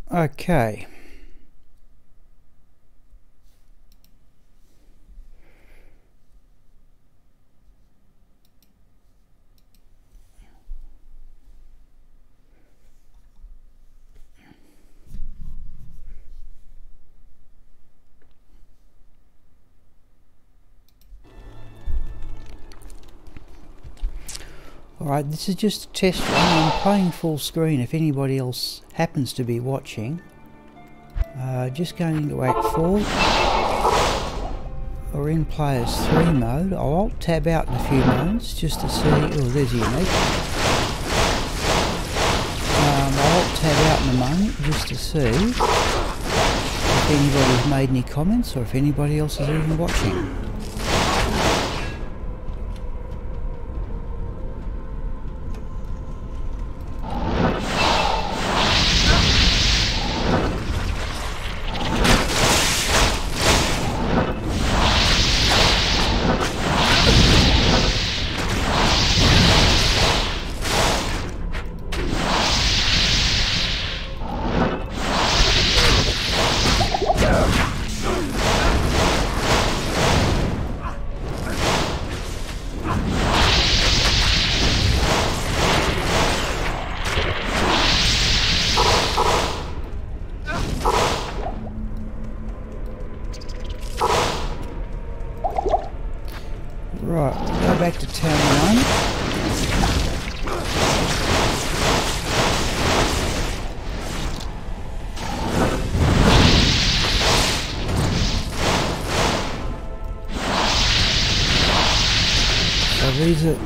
Okay. Alright, this is just a test run. I'm playing full screen if anybody else happens to be watching. Just going into Act 4. We're in Players 3 mode. I'll Alt-Tab out in a few moments just to see... Oh, there's Unique. I'll Alt-Tab out in a moment just to see if anybody's made any comments or if anybody else is even watching. Right, we'll go back to Town 1. So these are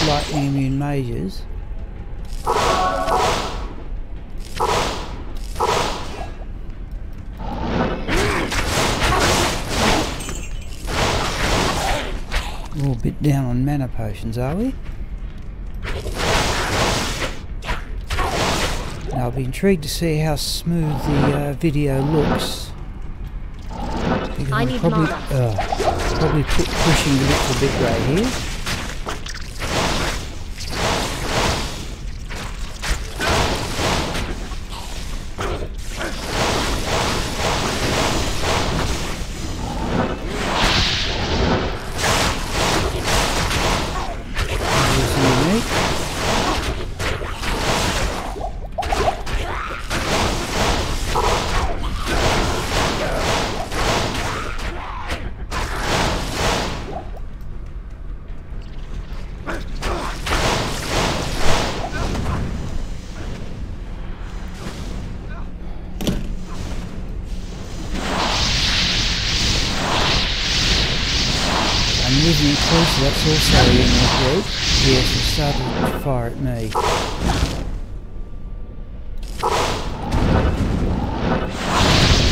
lightning immune mages. We're a bit down on mana potions, are we? Now I'll be intrigued to see how smooth the video looks. Because I'm probably pushing the little bit right here. Using it closer, that's also in the group. Yes, it started to fire at me.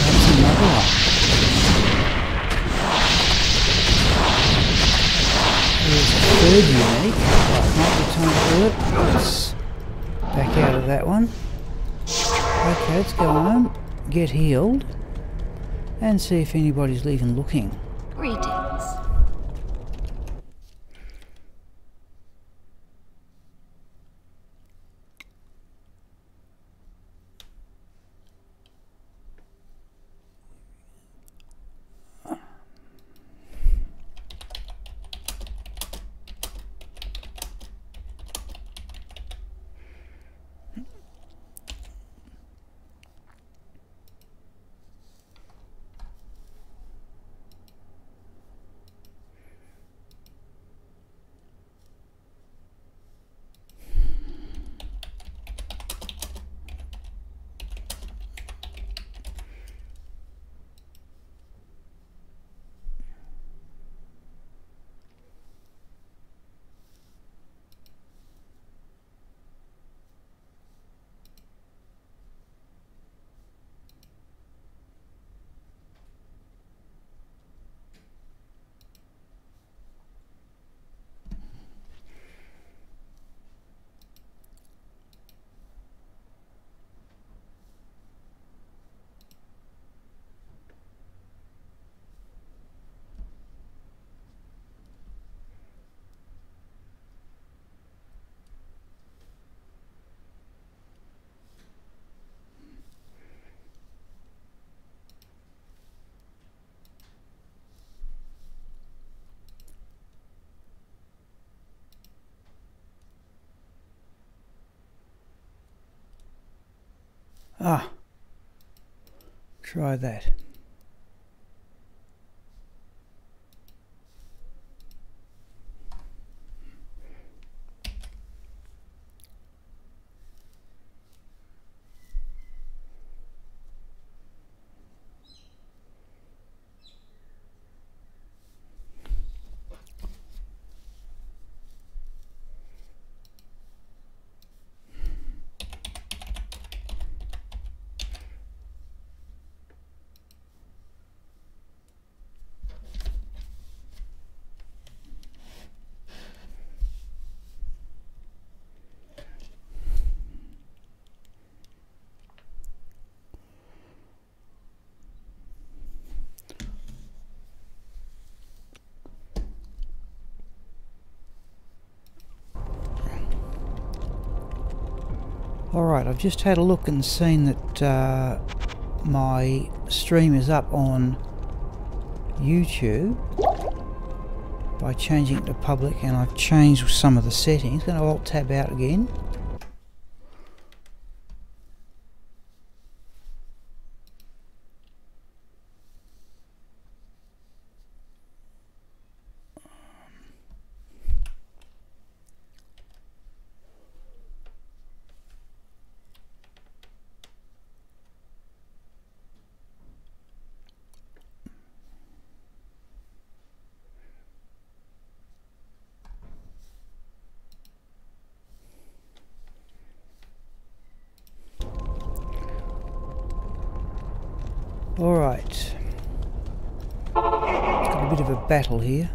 That's another one. There's a third unique. Right, might be time to do it. Let's back out of that one. Okay, let's go on, get healed, and see if anybody's even looking. Greetings. Ah, try that. Alright, I've just had a look and seen that my stream is up on YouTube by changing it to public, and I've changed some of the settings. Going to Alt Tab out again. Alright, got a bit of a battle here.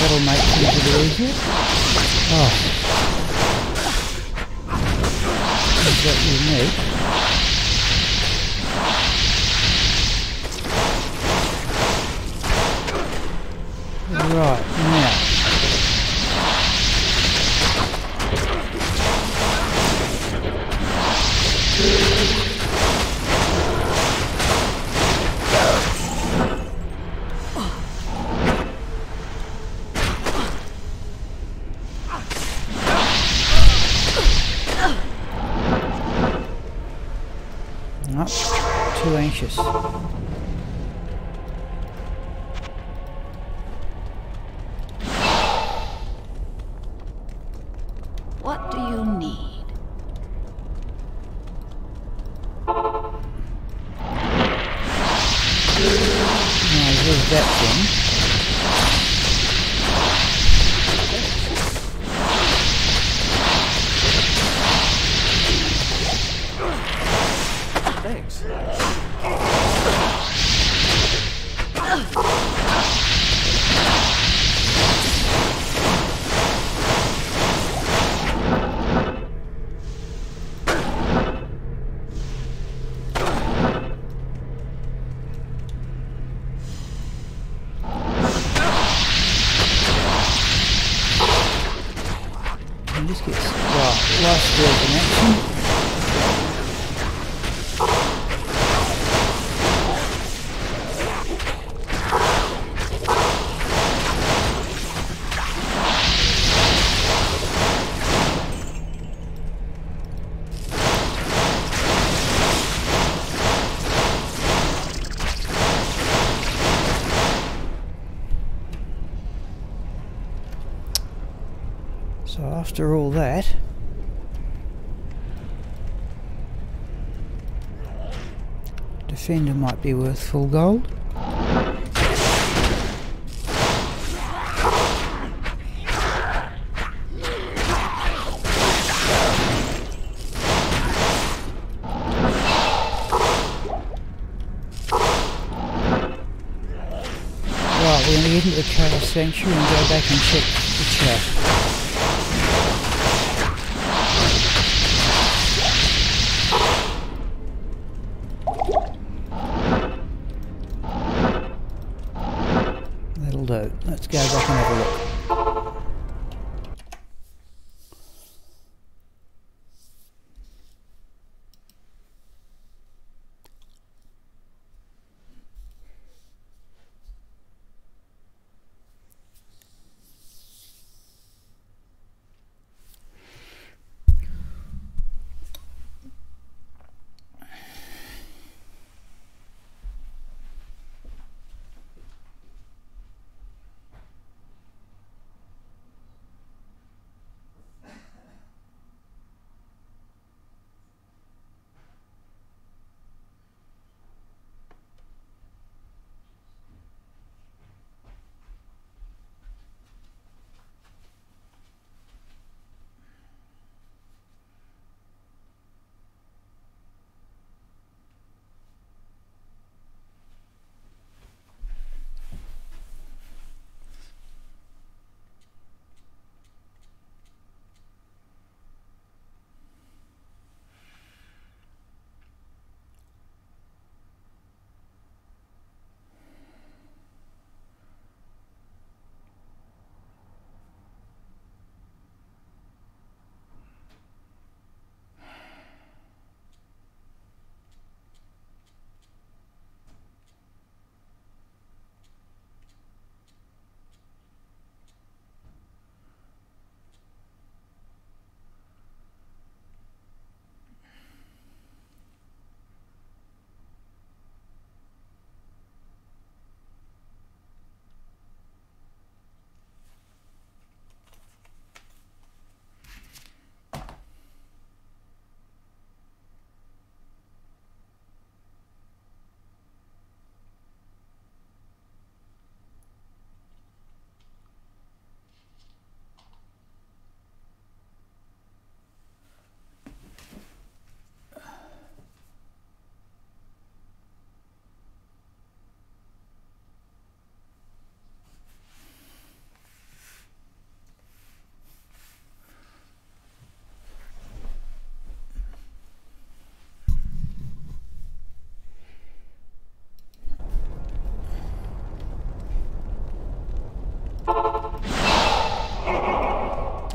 That'll make things a bit easier. Oh. Is that unique? Right, now. Not too anxious. What do you need? Now, there's that thing. Thanks. And this gets last field in action. So after all that, defender might be worth full gold. Right, we're going to get into the Chaos Sanctuary and go back and check the chat. go back and have a look.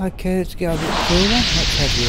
Okay, let's go a bit further. Let's have the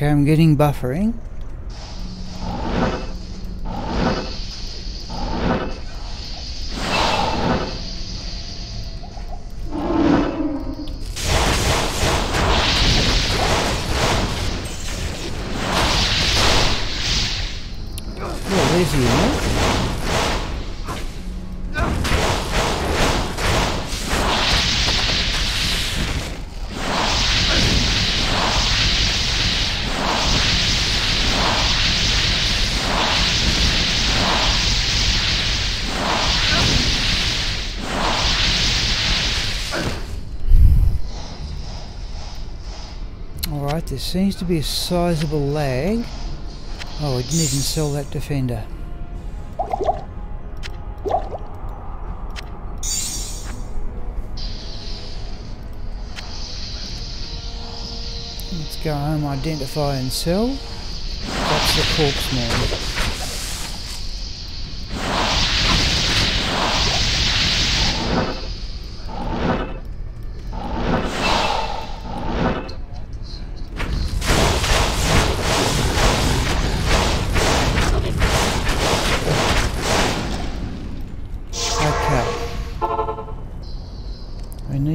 okay, I'm getting buffering. Oh, there's the unit. Alright, there seems to be a sizable lag. Oh, we didn't even sell that defender. Let's go home, identify and sell. That's the corpse man.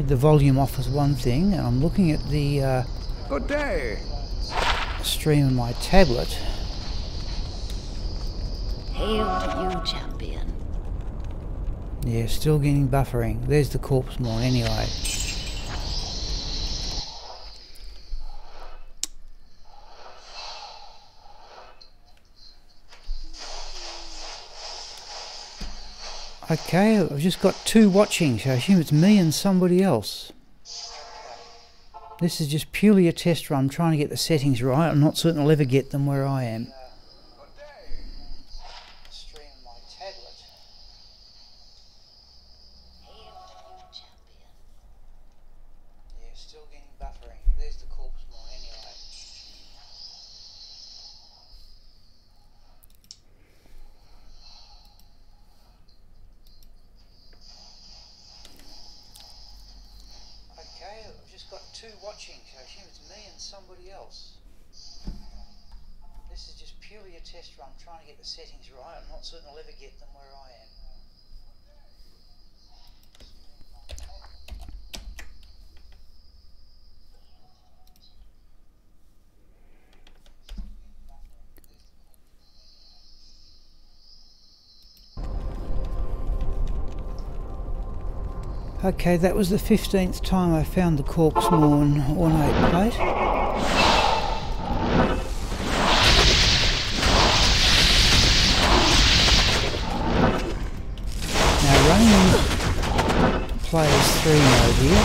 The volume off is one thing, and I'm looking at the Good day. stream on my tablet. Hail to you, champion. Yeah, still getting buffering. There's the corpse mourn anyway. Okay, I've just got 2 watching, so I assume it's me and somebody else. This is just purely a test run. I'm trying to get the settings right. I'm not certain I'll ever get them where I am. Stream on my tablet. Yeah, still getting buffering. There's the corpse mourn anyway. Okay, I've just got 2 watching, so I assume it's me and somebody else. This is just purely a test run. I'm trying to get the settings right. I'm not certain I'll ever get them where I am. Okay, that was the 15th time I found the corpse mourn ornate plate. Now running players 3 mode here,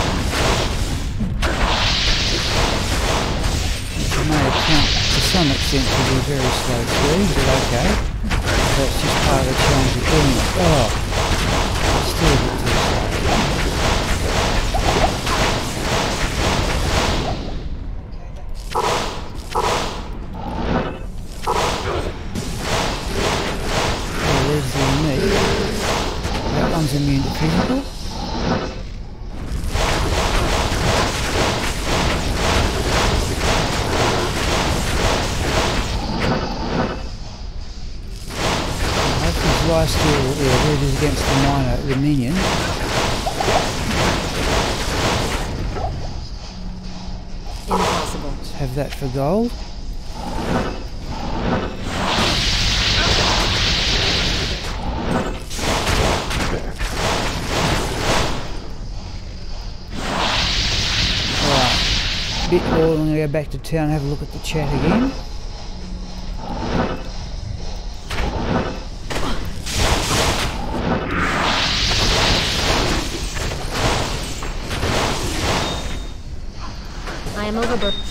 which I may account to some extent to be a very slow speed, but okay. That's just part of the challenge of doing it. Oh, it's still a bit too slow. That one's immune to physical. Hopefully lifesteal, yeah, there it is against the minion. Impossible. Let's have that for gold. Bit more, I'm going to go back to town and have a look at the chat again. I am overburdened.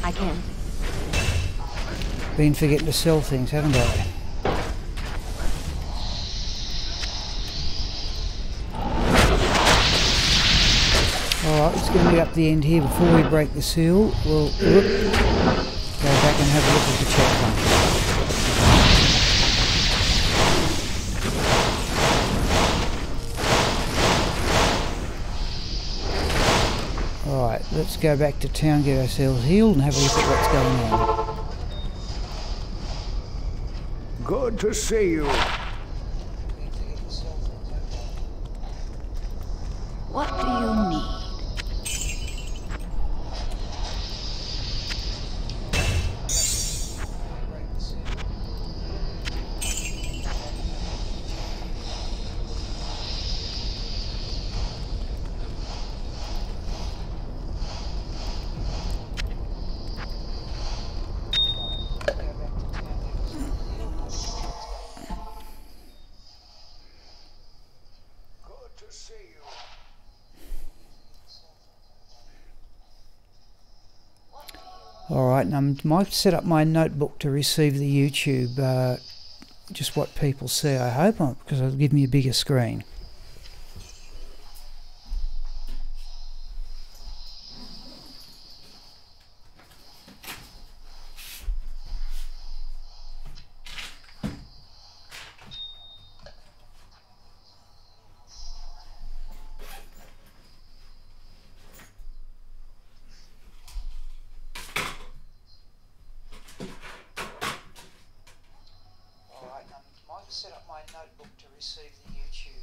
I can. Been forgetting to sell things, haven't I? Alright, it's going to be up the end here. Before we break the seal, we'll go back and have a look at the chat function. Alright, let's go back to town, get ourselves healed and have a look at what's going on. Good to see you. What do you need? Alright, and I might set up my notebook to receive the YouTube, just what people see, I hope, because it'll give me a bigger screen. Set up my notebook to receive the YouTube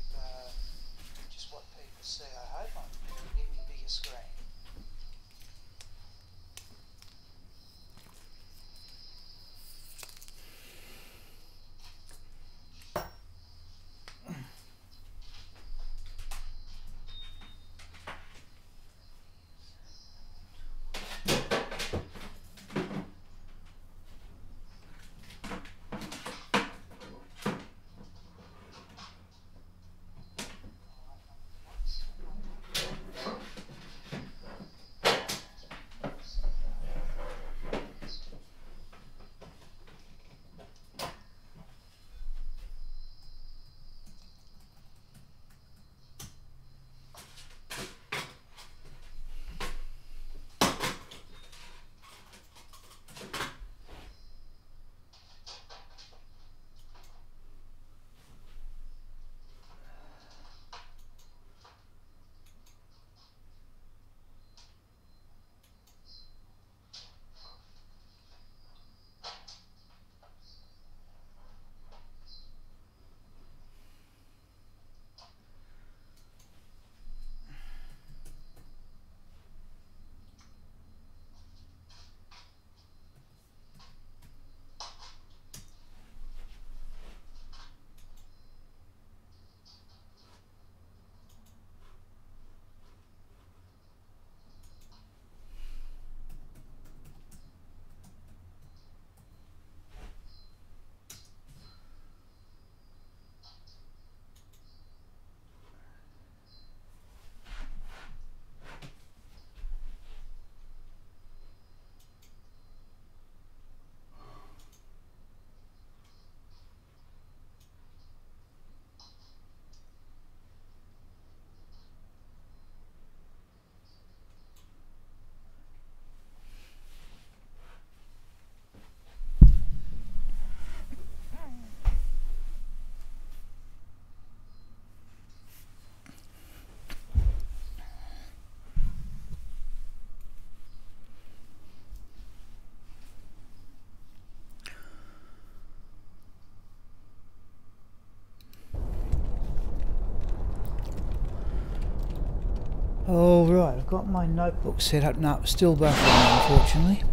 Alright, I've got my notebook set up now. Still buffering, unfortunately.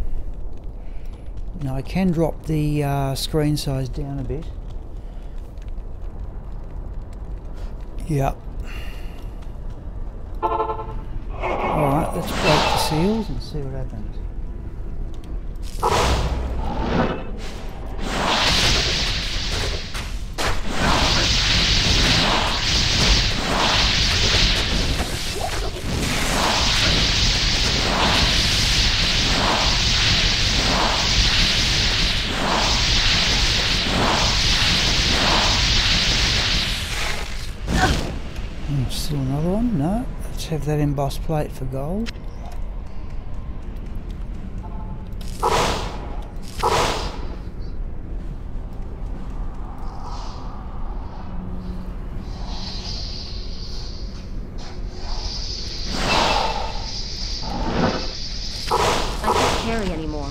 Now I can drop the screen size down a bit. Yep. Alright, let's break the seals and see what happens. Still another one? No. Let's have that embossed plate for gold. I can't carry anymore.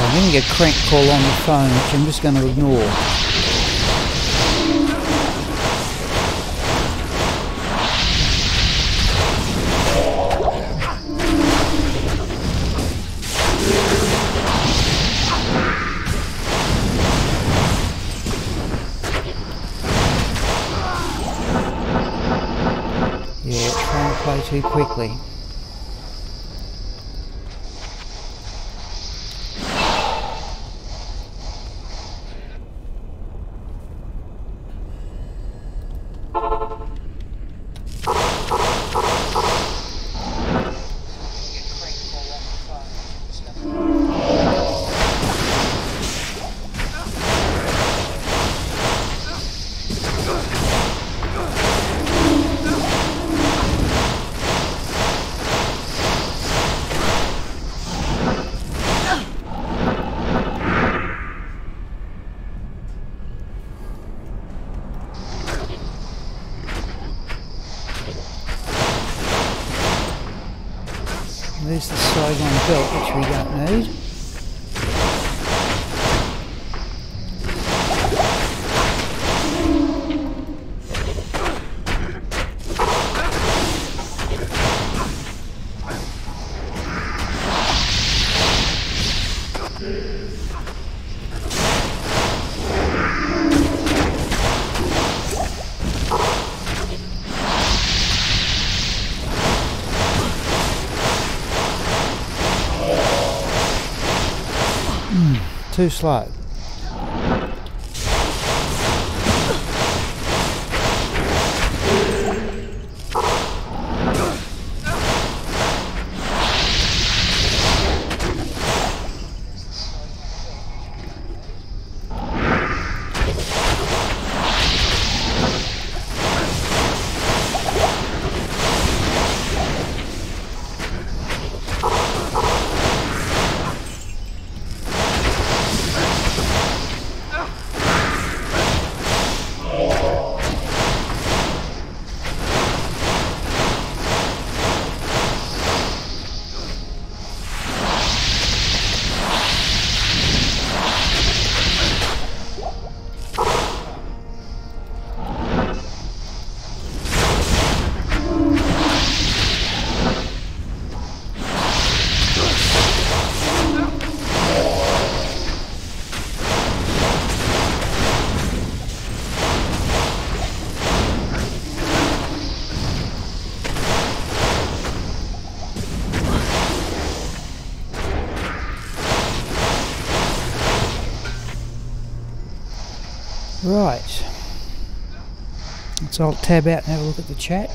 I'm getting a crank call on the phone, which I'm just going to ignore. Yeah, trying to play too quickly. There's the sideline belt, which we don't need. Too slow. Right, let's alt tab out and have a look at the chat.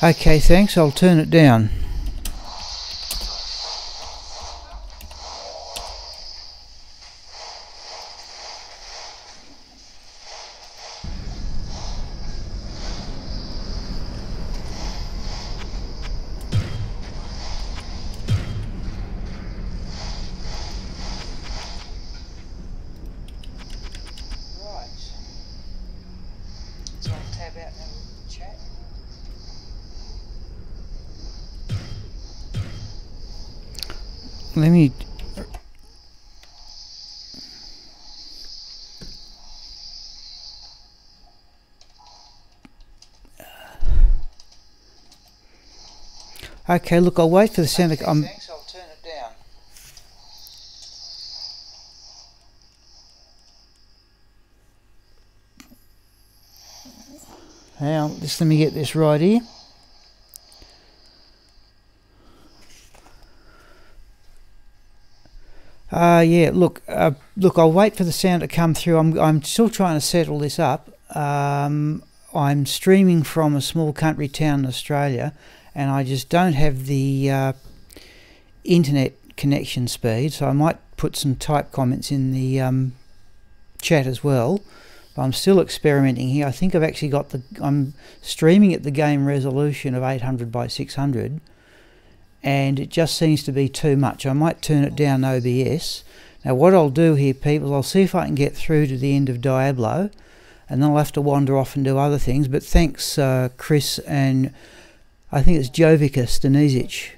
Okay, thanks, I'll turn it down. let me... Okay, look, I'll wait for the sound. Thanks, I'll turn it down. Now, just let me get this right here. Yeah, look, I'll wait for the sound to come through. I'm still trying to settle this up. I'm streaming from a small country town in Australia, and I just don't have the internet connection speed, so I might put some type comments in the chat as well. But I'm still experimenting here. I think I've actually got I'm streaming at the game resolution of 800 by 600, and it just seems to be too much. I might turn it down OBS. Now what I'll do here, people, I'll see if I can get through to the end of Diablo, and then I'll have to wander off and do other things. But thanks, Chris, and I think it's Jovica Stanisic.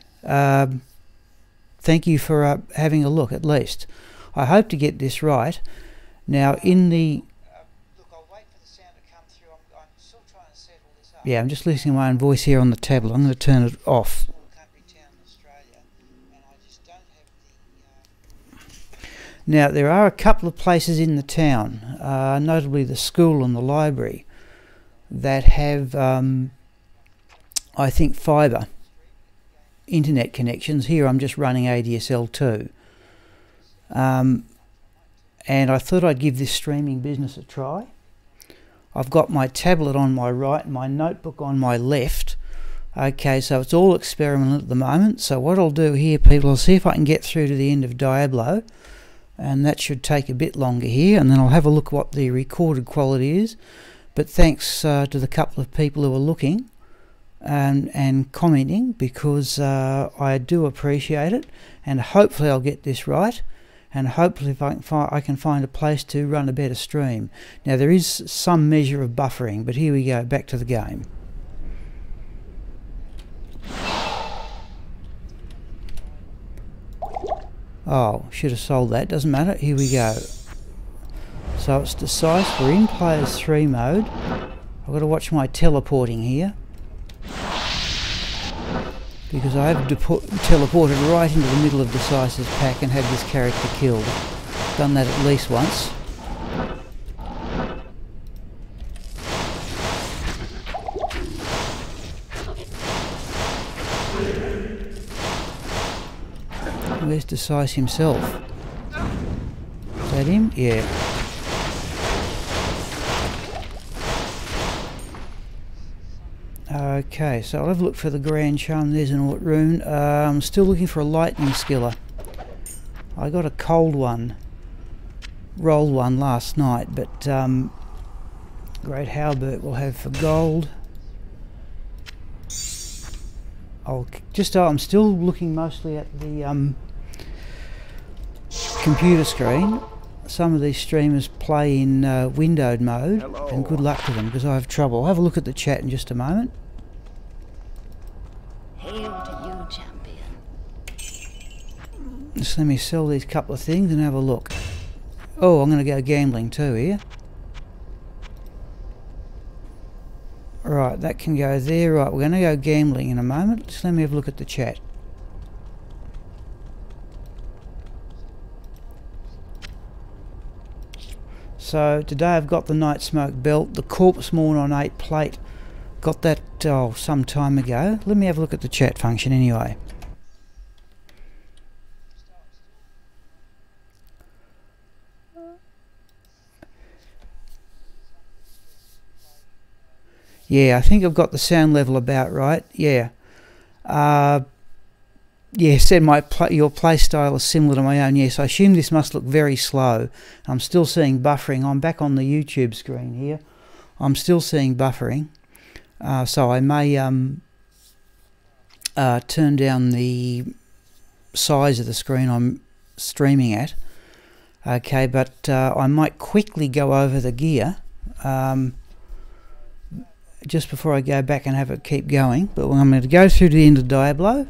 Thank you for having a look, at least. I hope to get this right. Now, in the... look, I'll wait for the sound to come through. I'm still trying to settle this up. Yeah, I'm just listening to my own voice here on the tablet. I'm going to turn it off. Now, there are a couple of places in the town, notably the school and the library, that have, I think, fibre internet connections. Here I'm just running ADSL 2. And I thought I'd give this streaming business a try. I've got my tablet on my right and my notebook on my left. Okay, so it's all experimental at the moment. So what I'll do here, people, I'll see if I can get through to the end of Diablo. And that should take a bit longer here, and then I'll have a look what the recorded quality is. But thanks to the couple of people who are looking and commenting, because I do appreciate it, and hopefully I'll get this right, and hopefully if I can find a place to run a better stream. Now there is some measure of buffering, but here we go, back to the game. Oh, should have sold that, doesn't matter, here we go. So it's decisive, we're in players 3 mode. I've got to watch my teleporting here, because I have teleported right into the middle of Decisive's pack and had this character killed. Done that at least once. Where's Decisive himself? Is that him? Yeah. Okay, so I'll have a look for the Grand Charm. There's an Alt Rune. I'm still looking for a Lightning Skiller. I got a cold one, rolled one last night, but Great Halbert will have for gold. I'm still looking mostly at the computer screen. Some of these streamers play in windowed mode. Hello. And good luck to them, because I have trouble. I'll have a look at the chat in just a moment. Hail to you, champion. Just let me sell these couple of things and have a look. Oh, I'm going to go gambling too here. Right, that can go there. Right, we're going to go gambling in a moment. Just let me have a look at the chat. So today I've got the Night Smoke belt, the Corpse Mourn on 8 plate. Got that some time ago. Let me have a look at the chat function anyway. Yeah, I think I've got the sound level about right. Yeah. Yeah, said your play style is similar to my own. Yes, I assume this must look very slow. I'm still seeing buffering. I'm back on the YouTube screen here. I'm still seeing buffering. So I may turn down the size of the screen I'm streaming at. Okay, but I might quickly go over the gear just before I go back and have it keep going. But I'm going to go through to the end of Diablo.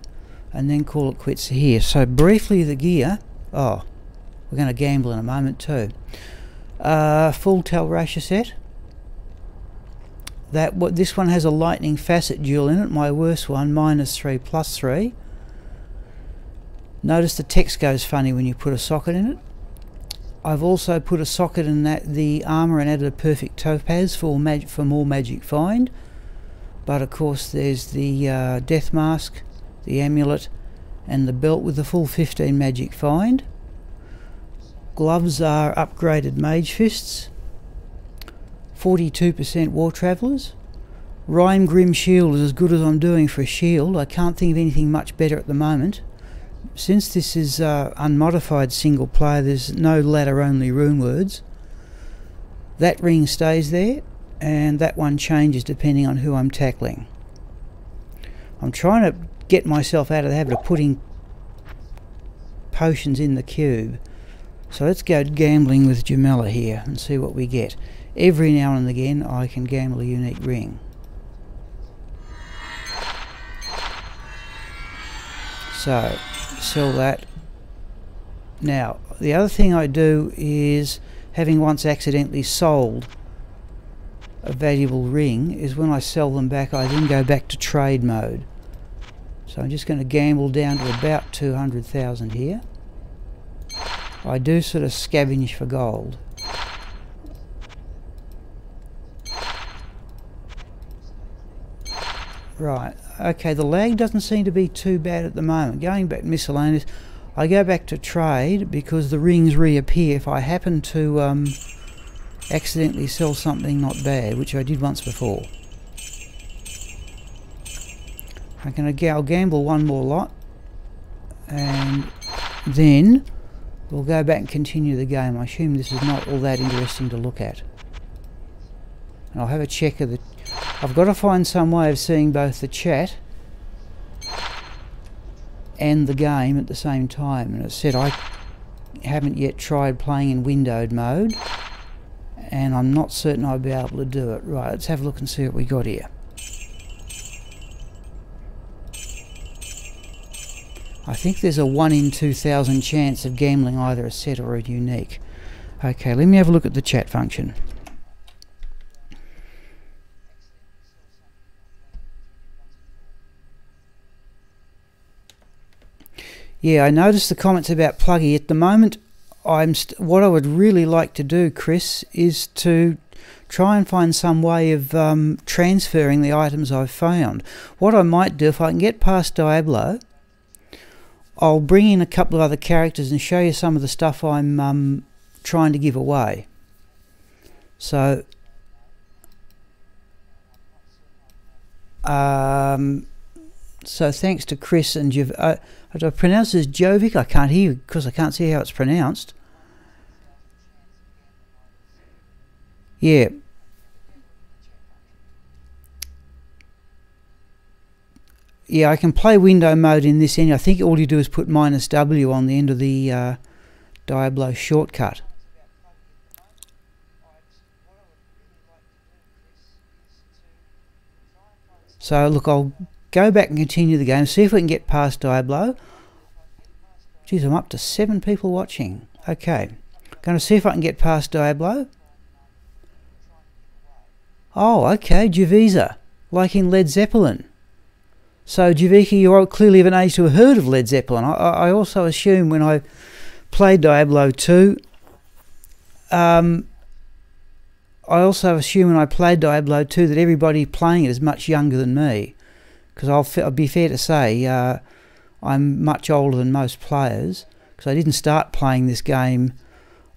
and then call it quits here. So briefly the gear, oh, we're going to gamble in a moment too. Full Talrasha set. This one has a lightning facet dual in it, my worst one, -3 +3. Notice the text goes funny when you put a socket in it. I've also put a socket in the armour and added a perfect topaz for more magic find. But of course there's the death mask, the amulet, and the belt with the full 15 magic find. Gloves are upgraded mage fists. 42% war travellers. Rhyme Grim shield is as good as I'm doing for a shield. I can't think of anything much better at the moment. Since this is unmodified single player, there's no ladder only rune words. That ring stays there, and that one changes depending on who I'm tackling. I'm trying to get myself out of the habit of putting potions in the cube. So let's go gambling with Jamela here and see what we get. Every now and again I can gamble a unique ring. So, sell that. Now, the other thing I do is, having once accidentally sold a valuable ring, is when I sell them back I then go back to trade mode. So I'm just going to gamble down to about 200,000 here. I do sort of scavenge for gold. Right, okay, the lag doesn't seem to be too bad at the moment. Going back to miscellaneous, I go back to trade because the rings reappear if I happen to accidentally sell something not bad, which I did once before. I'll gamble one more lot, and then we'll go back and continue the game. I assume this is not all that interesting to look at. And I'll have a check of the... I've got to find some way of seeing both the chat and the game at the same time. And as I said, I haven't yet tried playing in windowed mode, and I'm not certain I'll be able to do it. Right, let's have a look and see what we got here. I think there's a 1 in 2,000 chance of gambling either a set or a unique. Okay, let me have a look at the chat function. Yeah, I noticed the comments about pluggy. At the moment, what I would really like to do, Chris, is to try and find some way of transferring the items I've found. What I might do, if I can get past Diablo, I'll bring in a couple of other characters and show you some of the stuff I'm trying to give away. So, thanks to Chris and do I pronounce it as Jovic? I can't hear because I can't see how it's pronounced. Yeah. Yeah, I can play window mode in this end. I think all you do is put -W on the end of the Diablo shortcut. So look, I'll go back and continue the game, see if we can get past Diablo. Geez, I'm up to 7 people watching. Okay, going to see if I can get past Diablo. Oh, okay, Javisa, like in Led Zeppelin. So Javika, you're clearly of an age to have heard of Led Zeppelin. I also assume when I played Diablo 2, that everybody playing it is much younger than me. Because I'll be fair to say, I'm much older than most players. Because I didn't start playing this game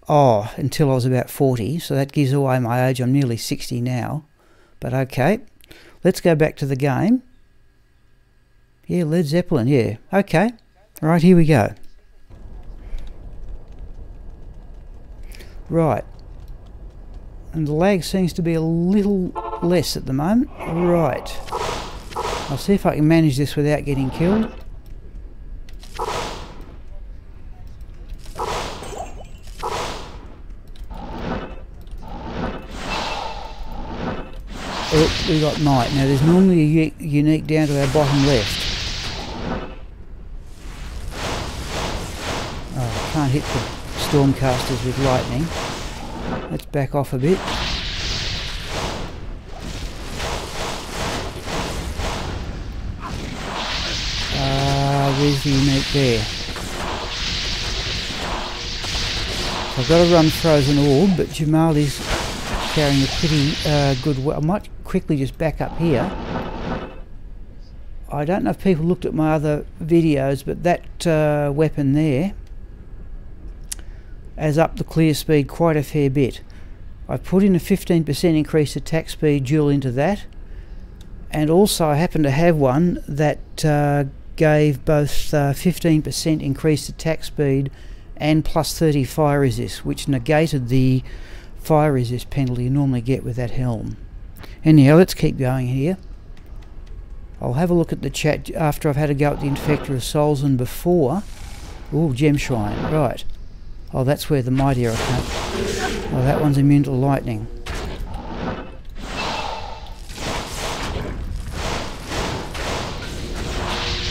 until I was about 40. So that gives away my age. I'm nearly 60 now. But okay, let's go back to the game. Yeah, Led Zeppelin, yeah. Okay, right, here we go. Right. And the lag seems to be a little less at the moment. Right. I'll see if I can manage this without getting killed. Oh, we got night. Now there's normally a unique down to our bottom left. hit the stormcasters with lightning. Let's back off a bit. Where's the unique there? So I've got to run Frozen Orb, but Jamali's carrying a pretty good... I might quickly just back up here. I don't know if people looked at my other videos, but that weapon there has upped the clear speed quite a fair bit. I've put in a 15% increased attack speed dual into that, and also I happen to have one that gave both 15% increased attack speed and plus 30 fire resist, which negated the fire resist penalty you normally get with that helm. Anyhow, let's keep going here. I'll have a look at the chat after I've had a go at the Infector of Souls and before. Ooh, Gem Shrine, right. Oh, that's where the Mighty Arrow comes. Oh, that one's immune to lightning.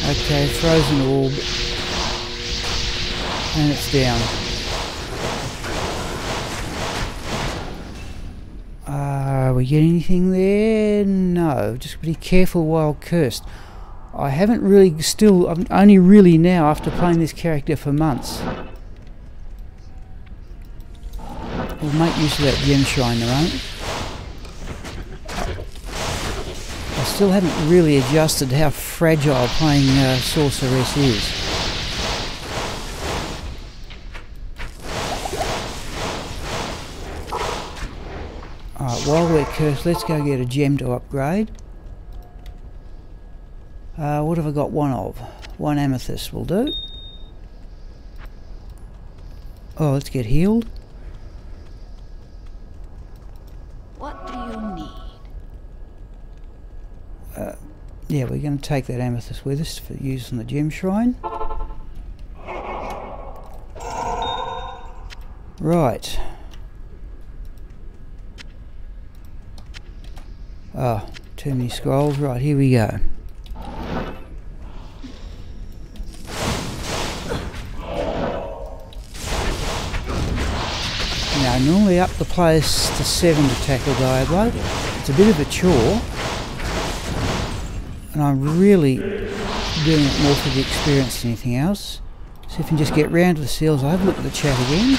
Okay, Frozen Orb. And it's down. We get anything there? No. Just be careful while cursed. I haven't really I'm only really now after playing this character for months. We'll make use of that Gem Shrine in a moment. I still haven't really adjusted how fragile playing Sorceress is. Alright, while we're cursed, let's go get a gem to upgrade. What have I got one of? One amethyst will do. Oh, let's get healed. What do you need? Yeah, we're going to take that amethyst with us for use on the Gem Shrine. Right. Oh, too many scrolls. Right, here we go. Now, I normally up the players to 7 to tackle Diablo. It's a bit of a chore, and I'm really doing it more for the experience than anything else. So if we can just get round to the seals, I'll have a look at the chat again.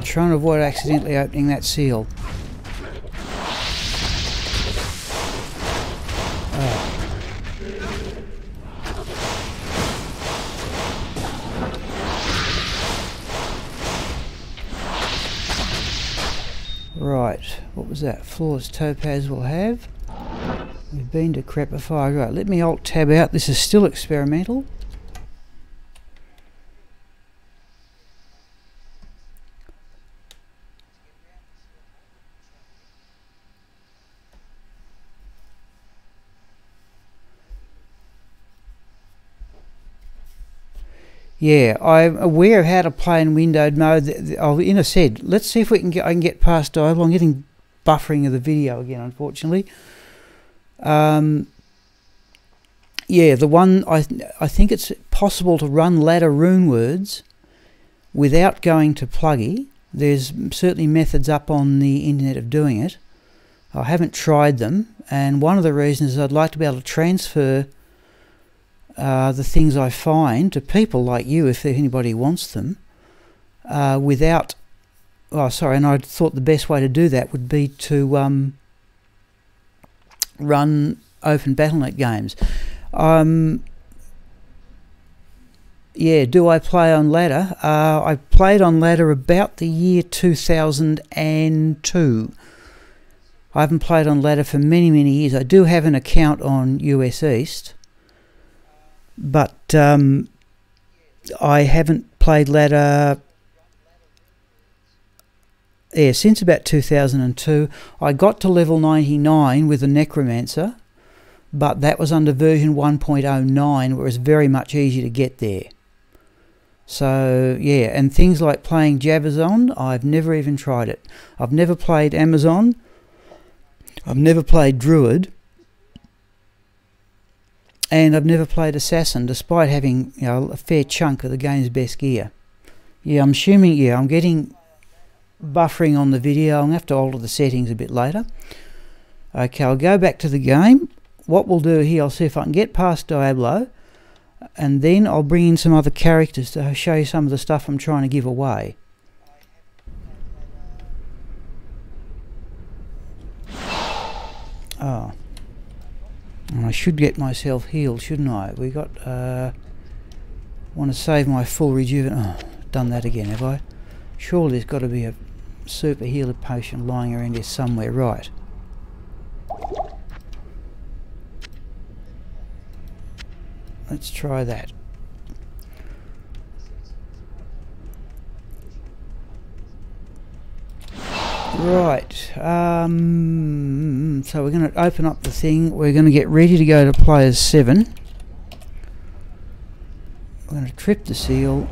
Trying to avoid accidentally opening that seal. Right, what was that? Flawless Topaz will have. We've been to Crepify. Right, let me alt tab out. This is still experimental. Yeah, I'm aware of how to play in windowed mode. In a said, let's see if we can I can get past Diablo. I'm getting buffering of the video again, unfortunately. Yeah, the one I think it's possible to run ladder rune words without going to Pluggy. There's certainly methods up on the internet of doing it. I haven't tried them, and one of the reasons is I'd like to be able to transfer the things I find to people like you, if anybody wants them, without... Oh, sorry, and I thought the best way to do that would be to run open Battle.net games. Yeah, do I play on ladder? I played on ladder about the year 2002. I haven't played on ladder for many, many years. I do have an account on US East, but I haven't played ladder since about 2002. I got to level 99 with a Necromancer, but that was under version 1.09, where it was very much easier to get there. So yeah, and things like playing Jabazon, I've never even tried it. I've never played Amazon. I've never played Druid. And I've never played Assassin, despite having, you know, a fair chunk of the game's best gear. Yeah, I'm assuming, yeah, I'm getting buffering on the video. I'm going to have to alter the settings a bit later. Okay, I'll go back to the game. What we'll do here, I'll see if I can get past Diablo, and then I'll bring in some other characters to show you some of the stuff I'm trying to give away. Oh. And I should get myself healed, shouldn't I? We got, want to save my full rejuvenate. Oh, done that again, have I? Surely there's got to be a super healer potion lying around here somewhere, right? Let's try that. Right, so we're going to open up the thing. We're going to get ready to go to players 7. We're going to trip the seal.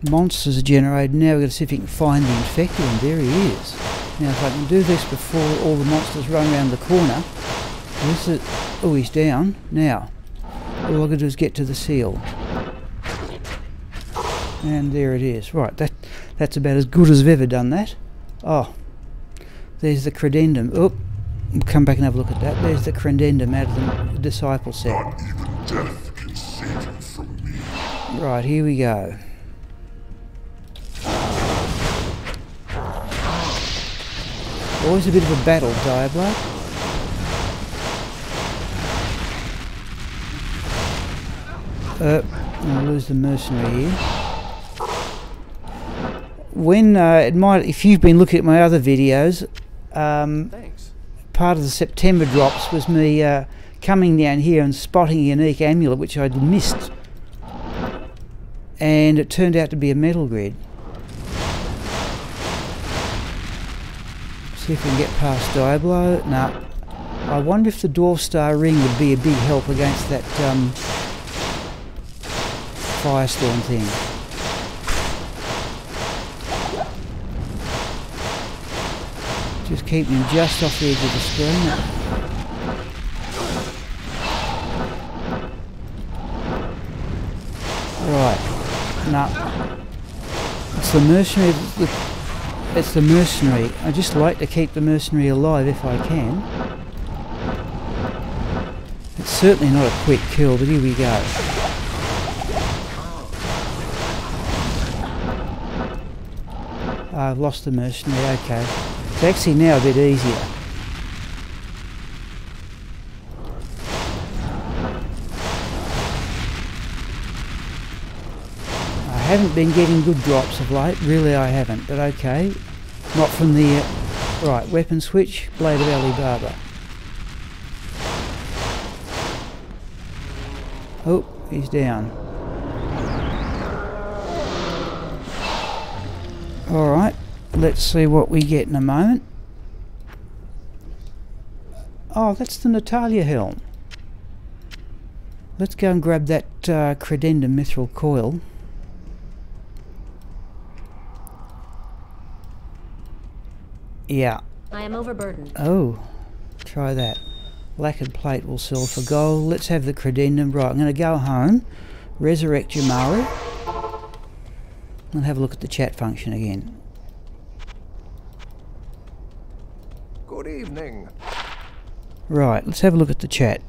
Monsters are generated. Now we're going to see if we can find the infected, and there he is. Now if I can do this before all the monsters run around the corner. This is, oh, he's down. Now, all I've got to do is get to the seal. And there it is. Right, that's about as good as I've ever done that. Oh, there's the credendum. Oh, we'll come back and have a look at that. There's the credendum out of the disciple set. Not even death can save you from me. Right, here we go. Always a bit of a battle, Diablo. I'll lose the mercenary here. When it might, if you've been looking at my other videos, part of the September drops was me coming down here and spotting a unique amulet which I'd missed, and it turned out to be a metal grid. See if we can get past Diablo. No. I wonder if the Dwarf Star Ring would be a big help against that firestorm thing. Just keep him just off the edge of the screen. Right. No. It's the mercenary. It's the mercenary. I just like to keep the mercenary alive if I can. It's certainly not a quick kill, but here we go. I've lost the mercenary, okay. It's actually now a bit easier. I haven't been getting good drops of late, really I haven't, but okay. Not from the... right, weapon switch, Blade of Alibaba. Oh, he's down. Alright, let's see what we get in a moment. Oh, that's the Natalia helm. Let's go and grab that credendum mithril coil. Yeah. I am overburdened. Oh, try that. Lacquered plate will sell for gold. Let's have the credendum. Right, I'm going to go home, resurrect Yamari, and have a look at the chat function again. Good evening. Right, let's have a look at the chat.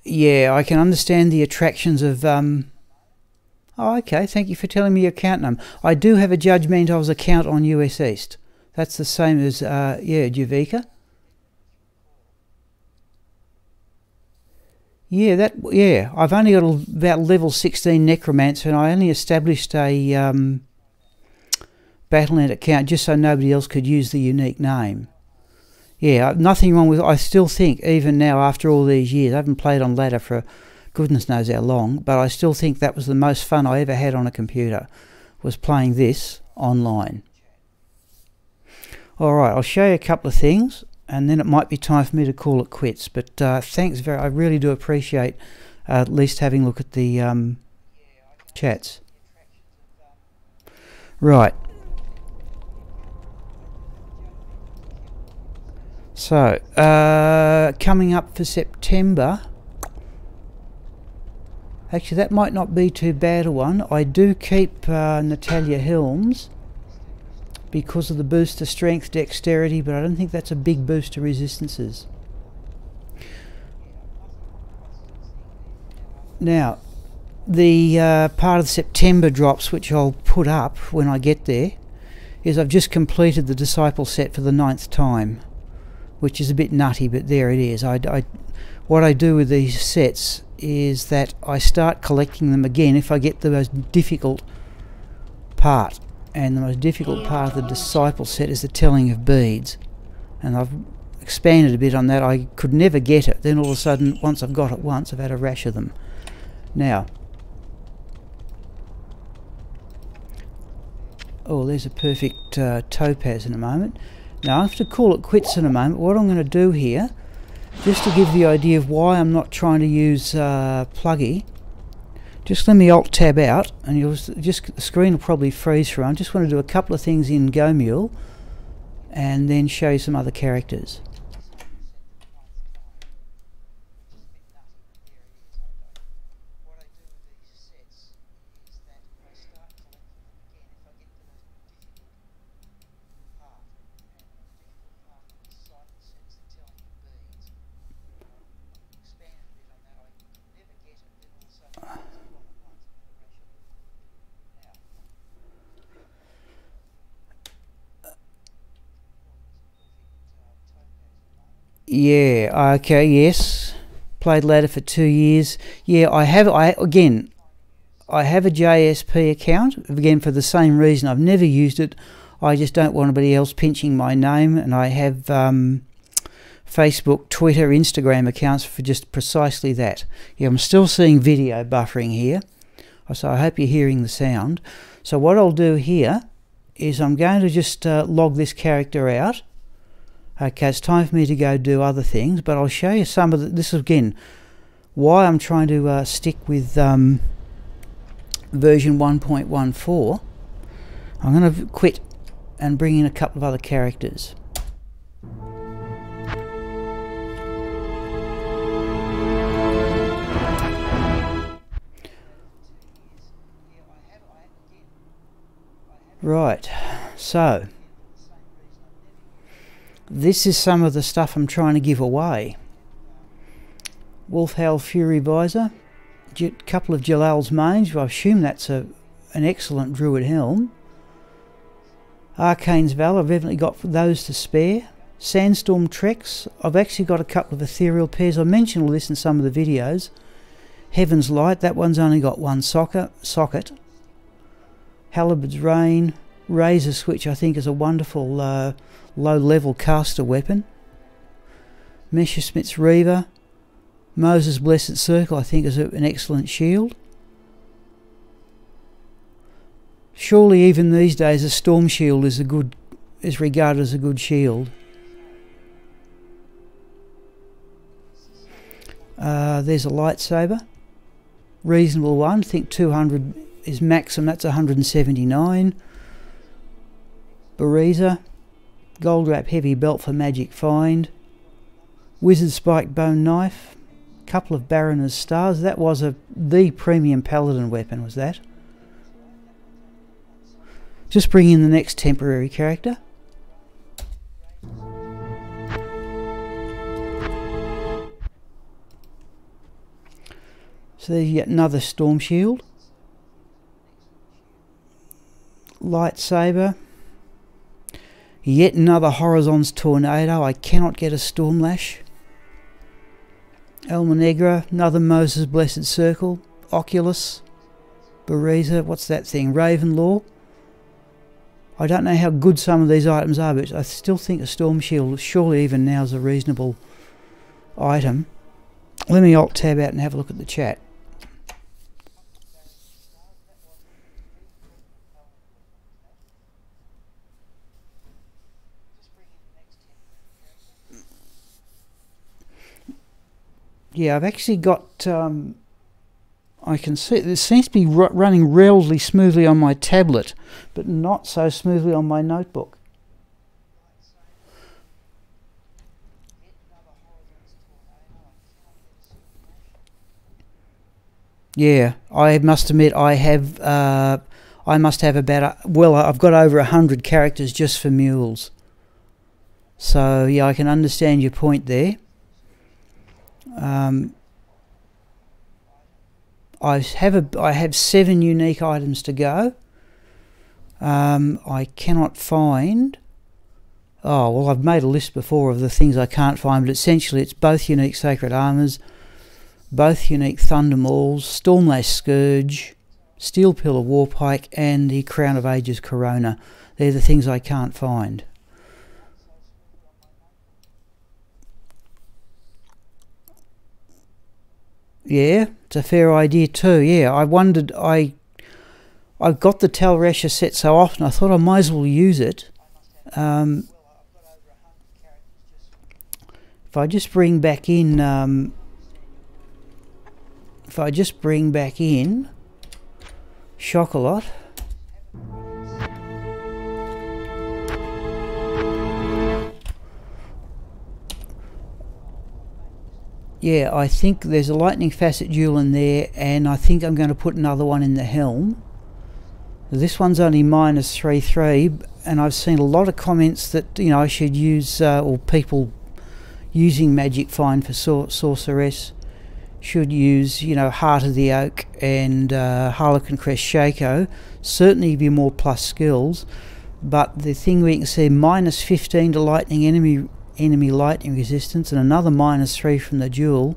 Yeah, I can understand the attractions of... Oh, okay, thank you for telling me your account number. I do have a jujjmentoz account on US East. That's the same as, yeah, Javika. Yeah, yeah. I've only got about level 16 Necromancer, and I only established a Battle.net account just so nobody else could use the unique name. Yeah, nothing wrong with it. I still think, even now after all these years, I haven't played on ladder for goodness knows how long, but I still think that was the most fun I ever had on a computer, was playing this online. Alright, I'll show you a couple of things and then it might be time for me to call it quits. But thanks I really do appreciate at least having a look at the chats. Right. So, coming up for September, actually that might not be too bad a one. I do keep Natalia Helms because of the boost to strength, dexterity, but I don't think that's a big boost to resistances. Now, the part of the September drops which I'll put up when I get there is I've just completed the Disciple set for the 9th time, which is a bit nutty, but there it is. What I do with these sets is that I start collecting them again if I get the most difficult part. And the most difficult part of the Disciple set is the telling of beads. And I've expanded a bit on that. I could never get it. Then all of a sudden, once I've got it once, I've had a rash of them. Now, oh, there's a perfect topaz in a moment. Now, I have to call it quits in a moment. What I'm going to do here, just to give the idea of why I'm not trying to use Pluggy, just let me Alt-Tab out, and you'll just the screen will probably freeze for. I just want to do a couple of things in GoMule, and then show you some other characters. Yeah, okay, yes. Played ladder for 2 years. Yeah, I have a JSP account, again for the same reason. I've never used it. I just don't want anybody else pinching my name, and I have Facebook, Twitter, Instagram accounts for just precisely that. Yeah, I'm still seeing video buffering here, so I hope you're hearing the sound. So what I'll do here is I'm going to just log this character out. Okay, it's time for me to go do other things, but I'll show you some of this is again why I'm trying to stick with version 1.14. I'm going to quit and bring in a couple of other characters. Right, so this is some of the stuff I'm trying to give away. Wolfhowl Fury Visor, a couple of Jalal's Mange, I assume that's an excellent Druid helm. Arcane's Valor, I've evidently got those to spare. Sandstorm Treks, I've actually got a couple of ethereal pairs. I mentioned all this in some of the videos. Heaven's Light, that one's only got one socket. Halibut's Rain, Razor Switch I think is a wonderful low-level caster weapon. Messerschmitt's Reaver, Moses' Blessed Circle I think is an excellent shield. Surely even these days a Storm Shield is regarded as a good shield. There's a lightsaber, reasonable one. I think 200 is maximum. That's 179. Bariza, Gold Wrap Heavy Belt for Magic Find. Wizard Spike Bone Knife. Couple of Baroness Stars. That was the premium Paladin weapon, was that? Just bring in the next temporary character. So there's yet another Storm Shield. Lightsaber. Yet another Horizon's Tornado. I cannot get a Stormlash. Alma Negra. Another Moses' Blessed Circle. Oculus. Bariza. What's that thing? Ravenlaw. I don't know how good some of these items are, but I still think a Storm Shield, surely even now, is a reasonable item. Let me Alt-Tab out and have a look at the chat. Yeah, I've actually got... I can see this seems to be running relatively smoothly on my tablet, but not so smoothly on my notebook. Yeah, I must admit I must have about I've got over 100 characters just for mules. So yeah, I can understand your point there. I have 7 unique items to go. I cannot find... Oh, well, I've made a list before of the things I can't find, but essentially it's both unique Sacred Armours, both unique Thunder Mauls, Stormlash Scourge, Steel Pillar Warpike, and the Crown of Ages Corona. They're the things I can't find. Yeah, it's a fair idea too. Yeah, I wondered, I've got the Talresha set so often, I thought I might as well use it. If I just bring back in, Chocolat. Yeah, I think there's a lightning facet jewel in there, and I think I'm going to put another one in the helm. This one's only -3/3, and I've seen a lot of comments that, you know, I should use, or people using Magic Find for Sorceress should use, you know, Heart of the Oak and Harlequin Crest Shaco. Certainly give you more plus skills, but the thing we can see, -15 to lightning enemy lightning resistance and another -3 from the jewel.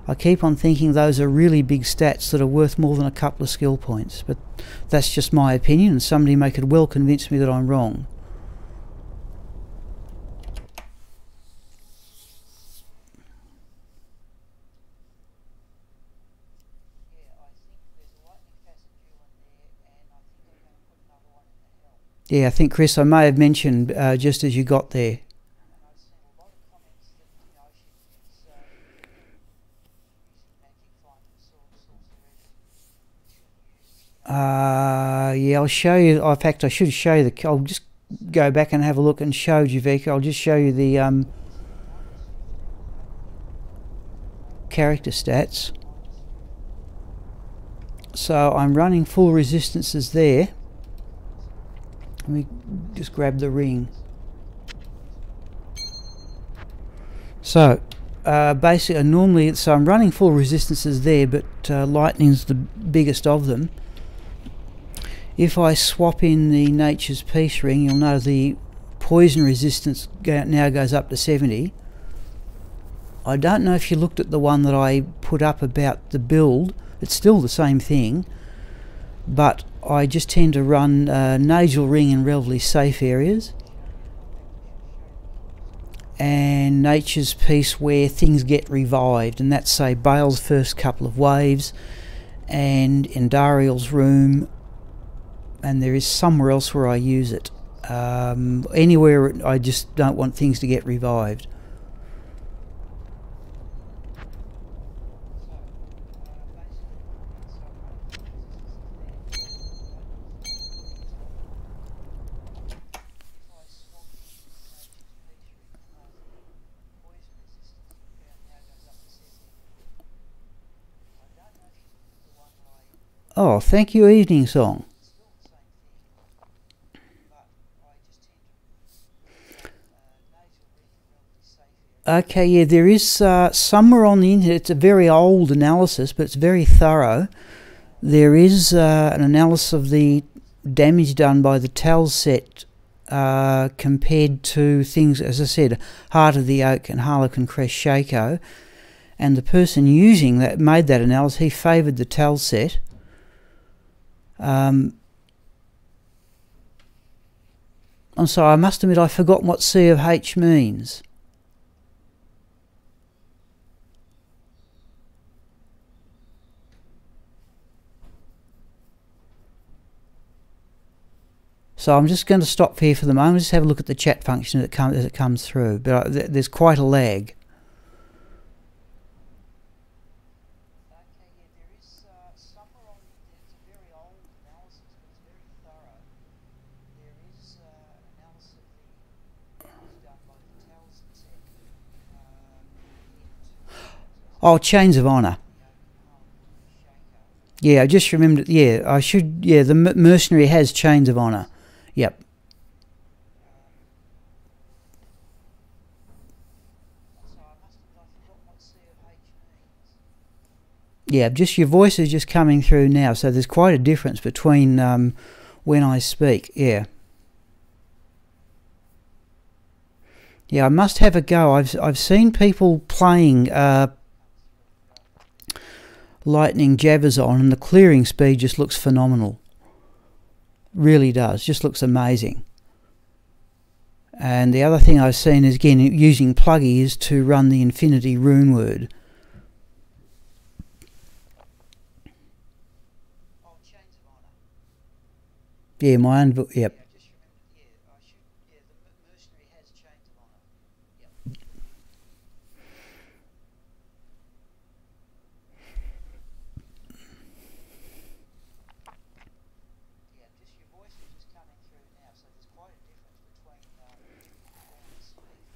I keep on thinking those are really big stats that are worth more than a couple of skill points, but that's just my opinion, and somebody may could well convince me that I'm wrong. Yeah, I think, Chris, I may have mentioned just as you got there. Yeah, I'll show you. In fact, I should show you the... I'll just go back and have a look and show you, Vika. I'll just show you the character stats. So I'm running full resistances there. Let me just grab the ring. So basically, normally, so I'm running full resistances there, but lightning's the biggest of them. If I swap in the Nature's Peace ring, you'll know the poison resistance now goes up to 70. I don't know if you looked at the one that I put up about the build. It's still the same thing, but I just tend to run Nasal Ring in relatively safe areas, and Nature's Peace where things get revived, and that's, say, Bale's first couple of waves, and Endariel's room, and there is somewhere else where I use it. Anywhere I just don't want things to get revived. Oh, thank you, Evening Song. Okay, yeah, there is somewhere on the internet, it's a very old analysis, but it's very thorough. There is an analysis of the damage done by the Tal set compared to things, as I said, Heart of the Oak and Harlequin Crest Shaco. And the person using that, made that analysis, he favoured the Tal set. I'm sorry, I must admit I forgot what C of H means. So I'm just going to stop here for the moment, just have a look at the chat function as it comes through. But there's quite a lag. somewhere on, it's a very old analysis, but it's very thorough. There is an analysis of the done by the Tales Tech Oh, Chains of Honor. Yeah, I just remembered. Yeah, I should. Yeah, the mercenary has Chains of Honor. Yep. Yeah, just your voice is just coming through now, so there's quite a difference between when I speak. Yeah. Yeah, I must have a go. I've seen people playing Lightning Javazon, and the clearing speed just looks phenomenal. Really does. Just looks amazing. And the other thing I've seen is, again, using Pluggy is to run the Infinity Rune Word. Yeah, my own. Yep.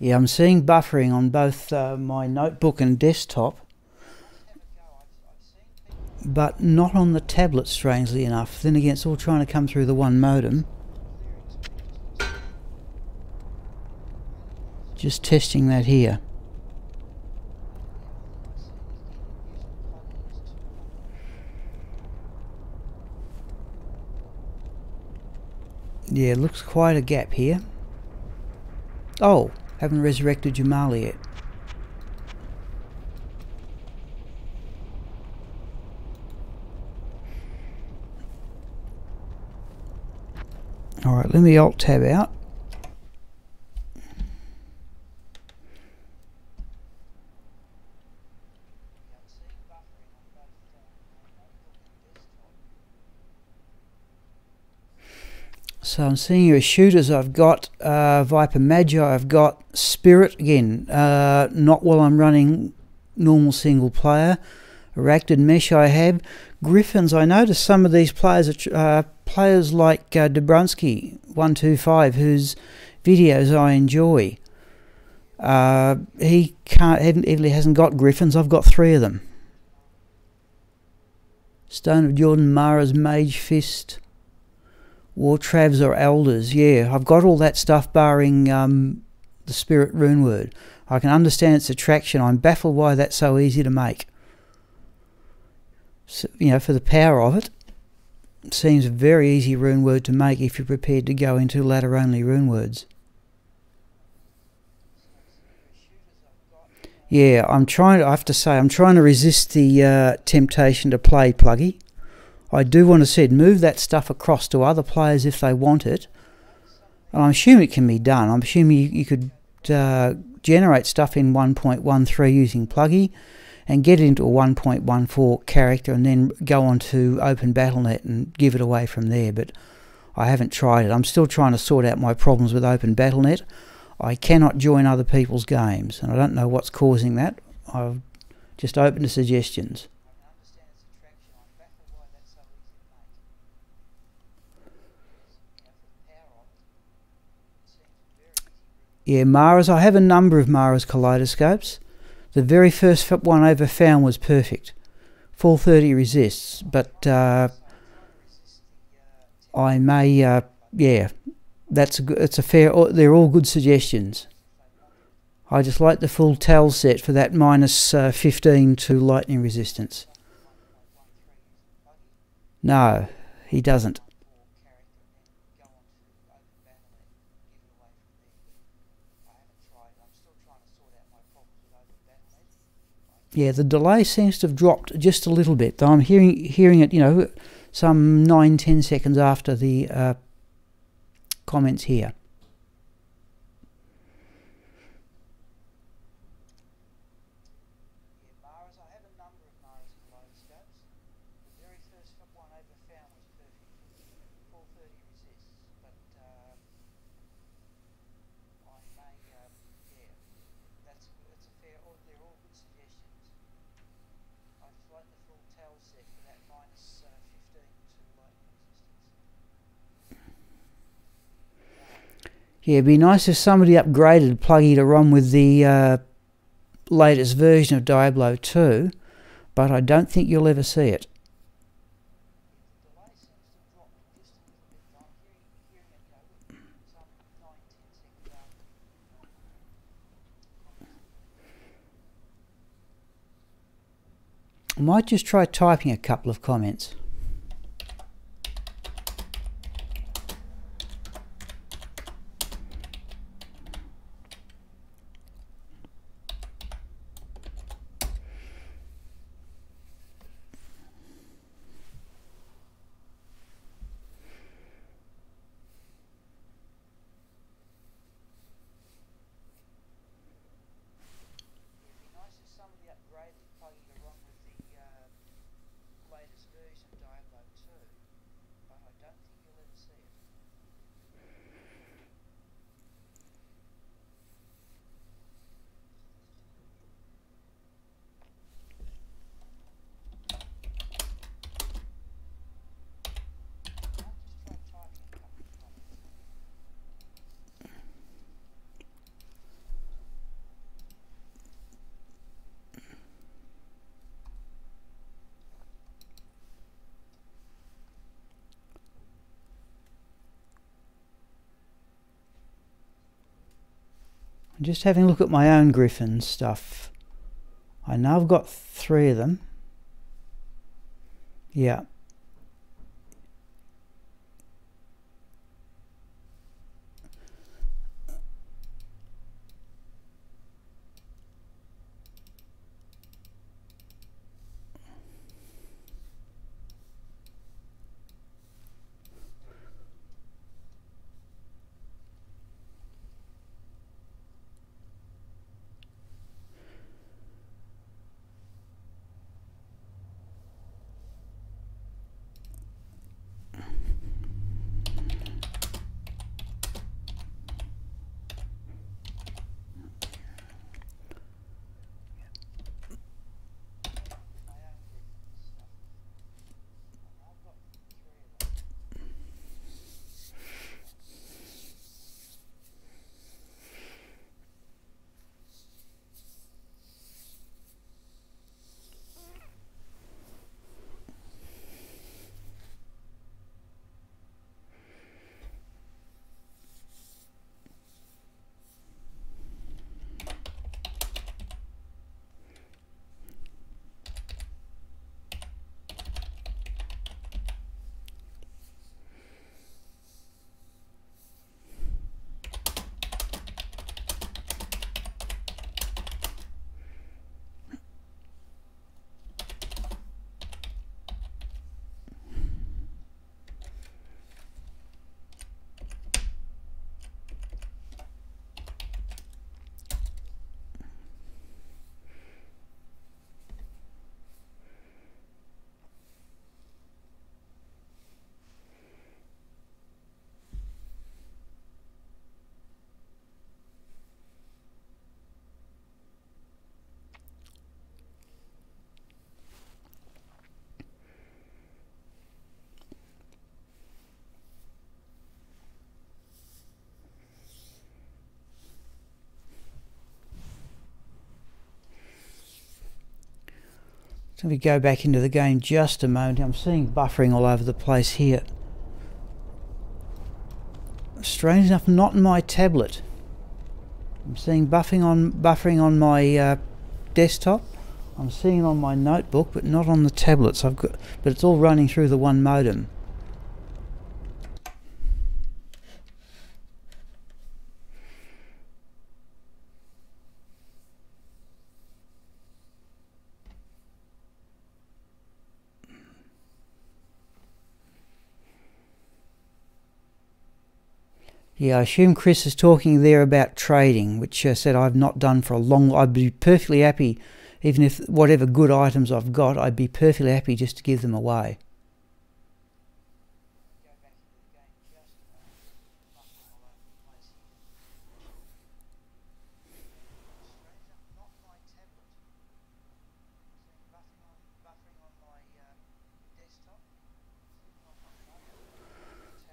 Yeah, I'm seeing buffering on both my notebook and desktop, but not on the tablet, strangely enough. Then again, it's all trying to come through the one modem. Just testing that here. Yeah, looks quite a gap here. Oh, haven't resurrected Jamali yet. Alright, let me Alt Tab out. So I'm seeing here as shooters, I've got Viper Magi, I've got Spirit, again, not while I'm running normal single player. Arachnid Mesh I have. Griffins, I noticed some of these players are players like Dobrunsky125, whose videos I enjoy. He evidently hasn't got Griffins, I've got 3 of them. Stone of Jordan, Mara's Mage Fist. War Travs or Elders, yeah, I've got all that stuff barring the Spirit Rune Word. I can understand its attraction. I'm baffled why that's so easy to make. So, you know, for the power of it, it seems a very easy rune word to make if you're prepared to go into ladder-only rune words. Yeah, I have to say, I'm trying to resist the temptation to play Pluggy. I do want to said move that stuff across to other players if they want it. And I'm assuming it can be done. I'm assuming you could generate stuff in 1.13 using Pluggy and get it into a 1.14 character and then go on to Open Battle.net and give it away from there. But I haven't tried it. I'm still trying to sort out my problems with Open Battle.net. I cannot join other people's games, and I don't know what's causing that. I've just opened to suggestions. Yeah, Mara's. I have a number of Mara's kaleidoscopes. The very first one I ever found was perfect. Full 30 resists, but I may, yeah, it's a fair. They're all good suggestions. I just like the full Tal set for that minus 15 to lightning resistance. No, he doesn't. Yeah, the delay seems to have dropped just a little bit, though I'm hearing it, you know, some 9-10 seconds after the comments here. They're all good suggestions. I just like the full Tal set. Yeah, it'd be nice if somebody upgraded Pluggy to run with the latest version of Diablo 2, but I don't think you'll ever see it. I might just try typing a couple of comments. I'm just having a look at my own Griffin stuff. I know I've got 3 of them. Yeah. So we go back into the game just a moment. I'm seeing buffering all over the place here. Strange enough, not in my tablet. I'm seeing buffering on my desktop. I'm seeing it on my notebook, but not on the tablets. But it's all running through the one modem. Yeah, I assume Chris is talking there about trading, which said I've not done for a long... I'd be perfectly happy, even if whatever good items I've got, I'd be perfectly happy just to give them away.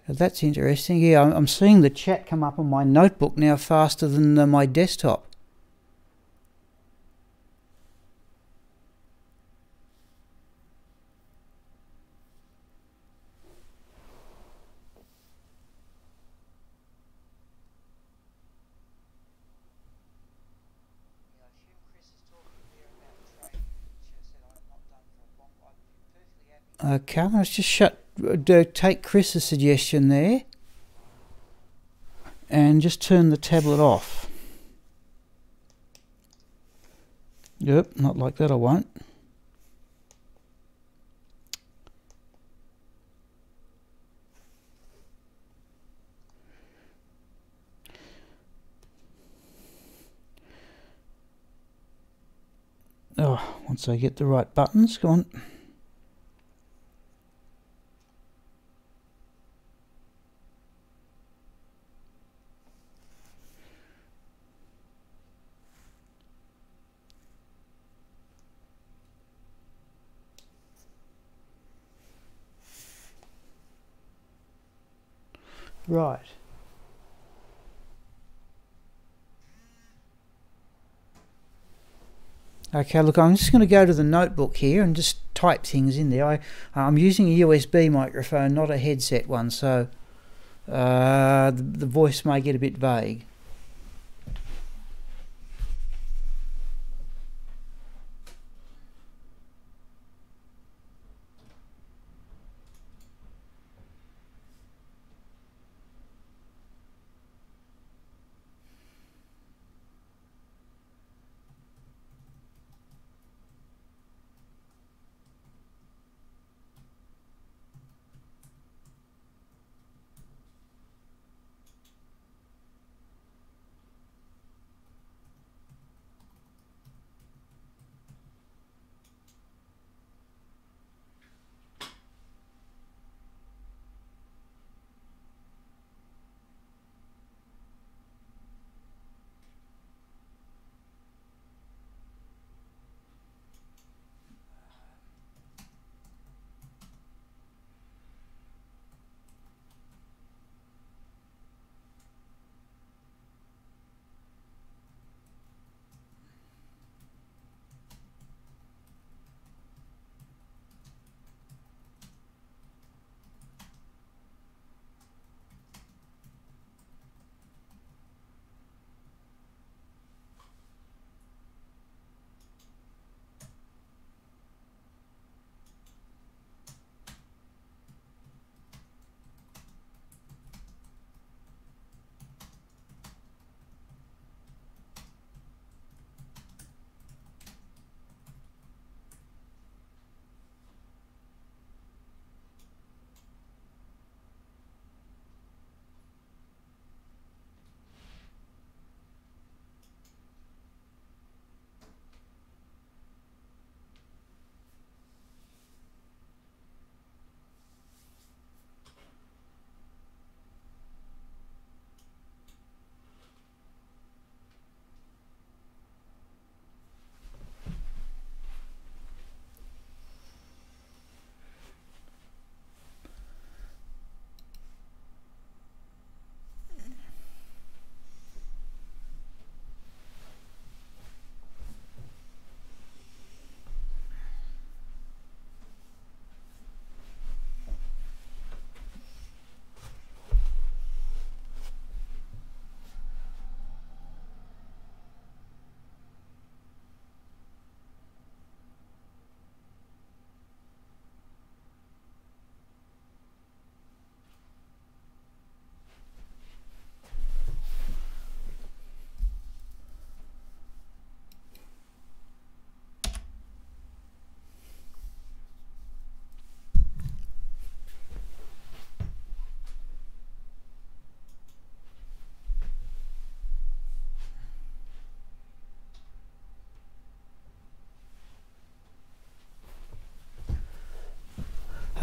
That's interesting. Yeah, I'm seeing the chat come up on my notebook now faster than my desktop. Okay, let's just take Chris's suggestion there and just turn the tablet off. Yep, not like that, I won't. Oh, once I get the right buttons, come on. Right. Okay, look, I'm just going to go to the notebook here and just type things in there. I'm using a USB microphone, not a headset one, so the voice may get a bit vague.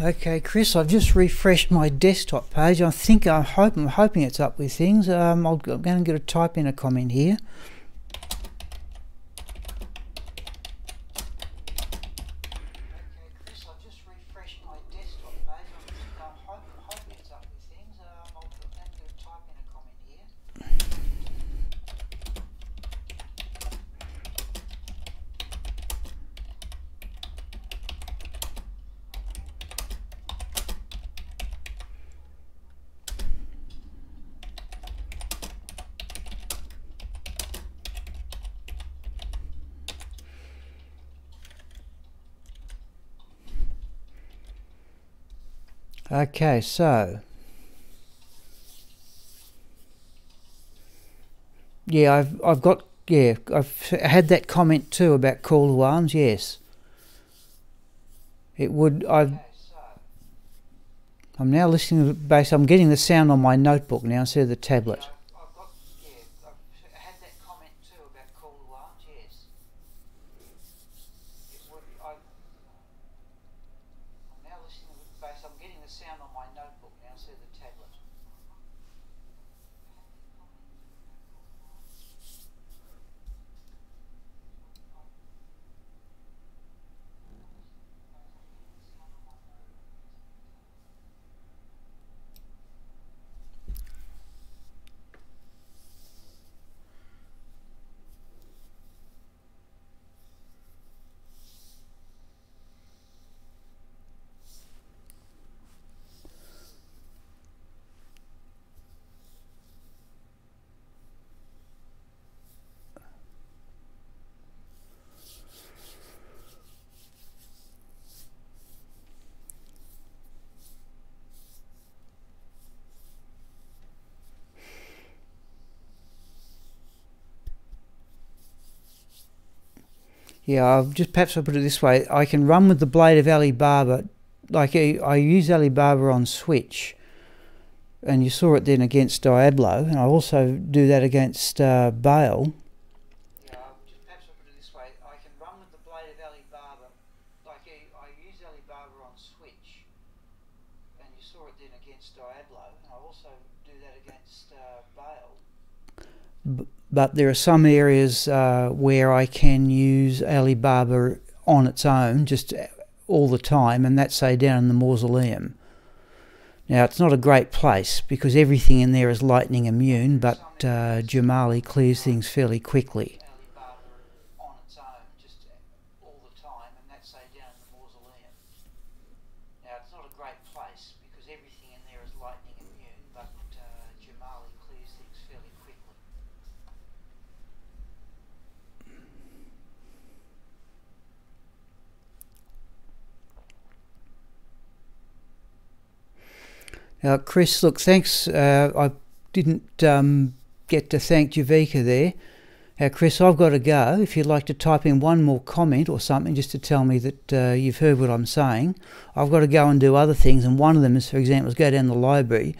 Okay, Chris, I've just refreshed my desktop page. I'm hoping it's up with things. I'm going to type in a comment here. Okay, Chris, I've just refreshed my desktop page. I'm hoping it's up with things. Okay, so yeah, I've had that comment too about call to arms. Yes, it would. I'm now listening to the bass. I'm getting the sound on my notebook now instead of the tablet. I've had that comment too about call to arms. Yes, it would. I'm now listening to the bass. I'm getting the sound on my notebook now instead of the tablet. Yeah, perhaps I'll put it this way. I can run with the blade of Alibaba, like I use Alibaba on Switch, and you saw it then against Diablo, and I also do that against Bale. Yeah, perhaps I'll put it this way. I can run with the blade of Alibaba, like I use Alibaba on Switch, and you saw it then against Diablo, and I also do that against Bale. But there are some areas where I can use Alibaba on its own, just all the time, and that's, say, down in the mausoleum. Now, it's not a great place because everything in there is lightning immune, but Jamali clears things fairly quickly. On its own, just all the time, and that's, say, down in the mausoleum. Now, it's not a great place because everything in there is lightning immune, but Jamali clears things fairly quickly. Chris, look, thanks. I didn't get to thank Javika there. Chris, I've got to go. If you'd like to type in one more comment or something just to tell me that you've heard what I'm saying, I've got to go and do other things. And one of them is, for example, is go down the library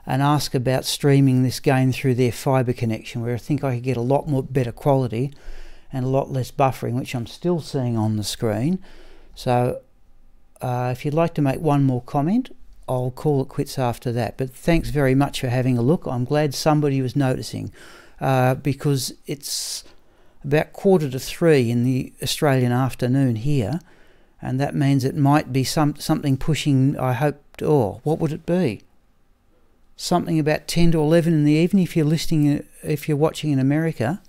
and ask about streaming this game through their fibre connection, where I think I could get a lot more better quality and a lot less buffering, which I'm still seeing on the screen. So if you'd like to make one more comment, I'll call it quits after that. But thanks very much for having a look. I'm glad somebody was noticing because it's about 2:45 in the Australian afternoon here, and that means it might be something pushing, I hope, what would it be? Something about 10 to 11 in the evening if you're watching in America.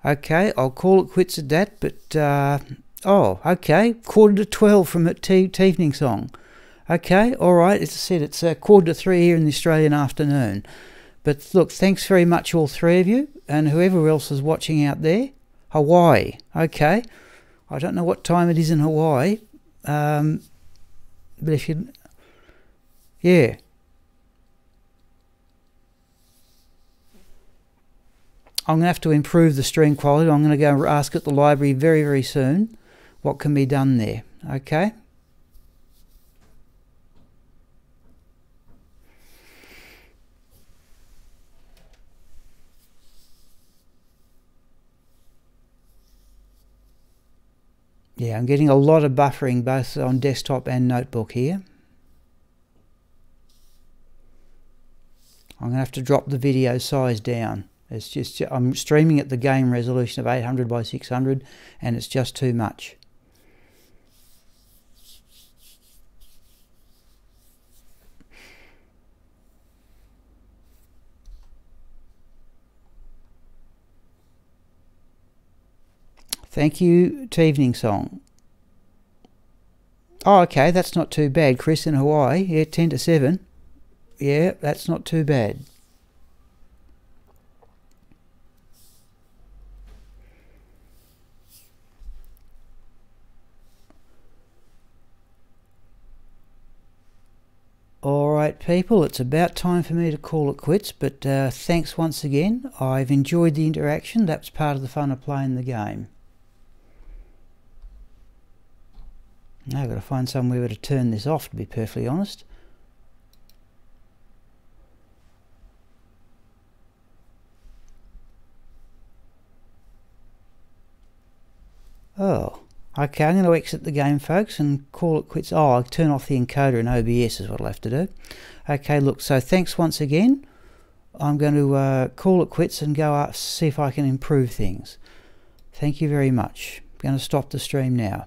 Okay, I'll call it quits at that, but, okay, 11:45 from a evening song. Okay, alright, as I said, it's 2:45 here in the Australian afternoon. But look, thanks very much all three of you, and whoever else is watching out there. Hawaii, okay. I don't know what time it is in Hawaii, but if you... Yeah. I'm going to have to improve the stream quality. I'm going to go and ask at the library very, very soon what can be done there. Okay? Yeah, I'm getting a lot of buffering both on desktop and notebook here. I'm going to have to drop the video size down It's just, I'm streaming at the game resolution of 800 by 600 and it's just too much. Thank you to Evening Song. Oh, okay, that's not too bad. Chris in Hawaii, yeah, 10 to 7. Yeah, that's not too bad. Alright people, it's about time for me to call it quits, but thanks once again. I've enjoyed the interaction. That's part of the fun of playing the game. Now I've got to find somewhere to turn this off, to be perfectly honest. Oh, okay, I'm going to exit the game, folks, and call it quits. Oh, I'll turn off the encoder in OBS is what I'll have to do. Okay, look, so thanks once again. I'm going to call it quits and go up, see if I can improve things. Thank you very much. I'm going to stop the stream now.